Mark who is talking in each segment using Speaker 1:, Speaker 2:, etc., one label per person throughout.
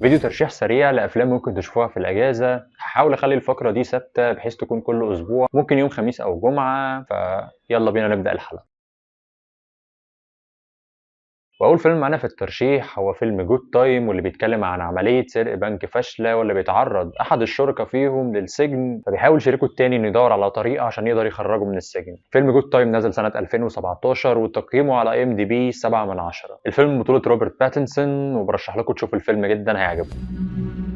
Speaker 1: فيديو ترشيح سريع لافلام ممكن تشوفوها في الاجازه. هحاول اخلي الفقره دي ثابته بحيث تكون كل اسبوع، ممكن يوم خميس او جمعه. فيلا بينا نبدا الحلقه. واول فيلم معانا في الترشيح هو فيلم جود تايم، واللي بيتكلم عن عمليه سرقه بنك فاشله، واللي بيتعرض احد الشركاء فيهم للسجن، فبيحاول شريكه التاني انه يدور على طريقه عشان يقدر يخرجه من السجن. فيلم جود تايم نزل سنه 2017 وتقييمه على ام دي بي 7 من 10. الفيلم بطوله روبرت باتنسون، وبرشح لكم تشوفوا الفيلم جدا هيعجبكم.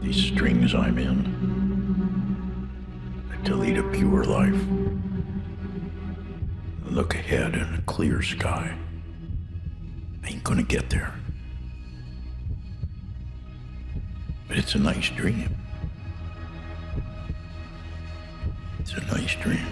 Speaker 2: These strings I'm in, to lead a pure life, look ahead in a clear sky. Ain't gonna get there, but it's a nice dream. It's a nice dream.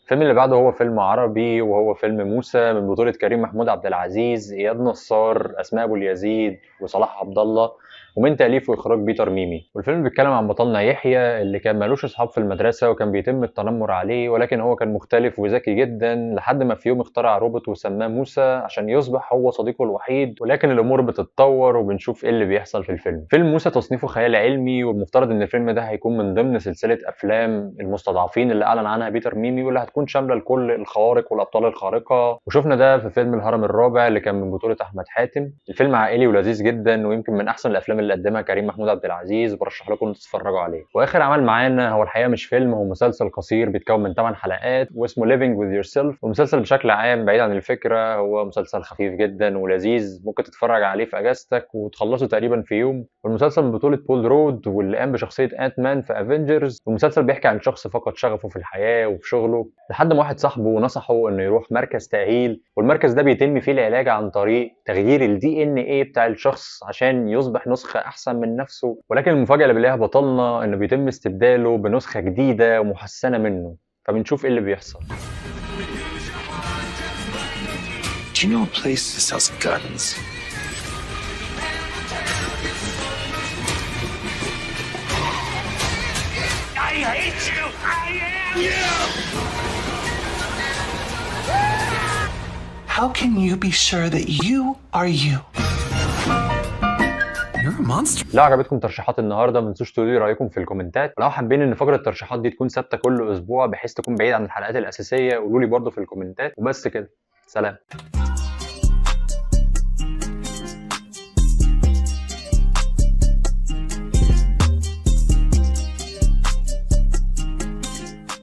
Speaker 1: الفيلم اللي بعده هو فيلم عربي، وهو فيلم موسى من بطولة كريم محمود عبد العزيز، إياد نصار، أسماء أبو اليزيد، وصلاح عبد الله، ومن تأليف وإخراج بيتر ميمي. والفيلم بيتكلم عن بطلنا يحيى اللي كان مالوش أصحاب في المدرسة، وكان بيتم التنمر عليه، ولكن هو كان مختلف وذكي جدا لحد ما في يوم اخترع روبوت وسماه موسى عشان يصبح هو صديقه الوحيد. ولكن الأمور بتتطور وبنشوف إيه اللي بيحصل في الفيلم. فيلم موسى تصنيفه خيال علمي، والمفترض إن الفيلم ده هيكون من ضمن سلسلة أفلام المستضعفين اللي أعلن عنها بيتر ميمي، واللي هتكون شاملة لكل الخوارق والأبطال الخارقة. وشفنا ده في فيلم الهرم الرابع اللي كان من بطولة أحمد حاتم. الفيلم عائلي ولذيذ جدا، ويمكن من أحسن الأفلام اللي قدمها كريم محمود عبد العزيز، وبرشح لكم إنكم تتفرجوا عليه. وآخر عمل معانا هو الحقيقة مش فيلم، هو مسلسل قصير بيتكون من 8 حلقات واسمه Living with Yourself. والمسلسل بشكل عام بعيد عن الفكرة هو مسلسل خفيف جدا ولذيذ، ممكن تتفرج عليه في أجازتك وتخلصه تقريبا في يوم. والمسلسل من بطولة بول رود، واللي قام بشخصية أنت مان في افنجرز. والمسلسل بيحكي عن شخص فقد شغفه في الحياة وفي شغله، لحد ما واحد صاحبه نصحه انه يروح مركز تأهيل، والمركز ده بيتم فيه العلاج عن طريق تغيير الدي ان ايه بتاع الشخص عشان يصبح نسخة احسن من نفسه. ولكن المفاجأة اللي بيلاقيها بطلنا انه بيتم استبداله بنسخة جديدة ومحسنة منه. فبنشوف ايه اللي بيحصل.
Speaker 3: Do you know a place that sells guns? I hate you! I am you! How can you be sure that you are you? You're a monster.
Speaker 1: لو عجبتكم ترشيحات النهارده ما تنسوش تقولوا لي رايكم في الكومنتات، ولو حابين ان فقره الترشيحات دي تكون ثابته كل اسبوع بحيث تكون بعيد عن الحلقات الاساسيه قولوا لي برده في الكومنتات. وبس كده، سلام.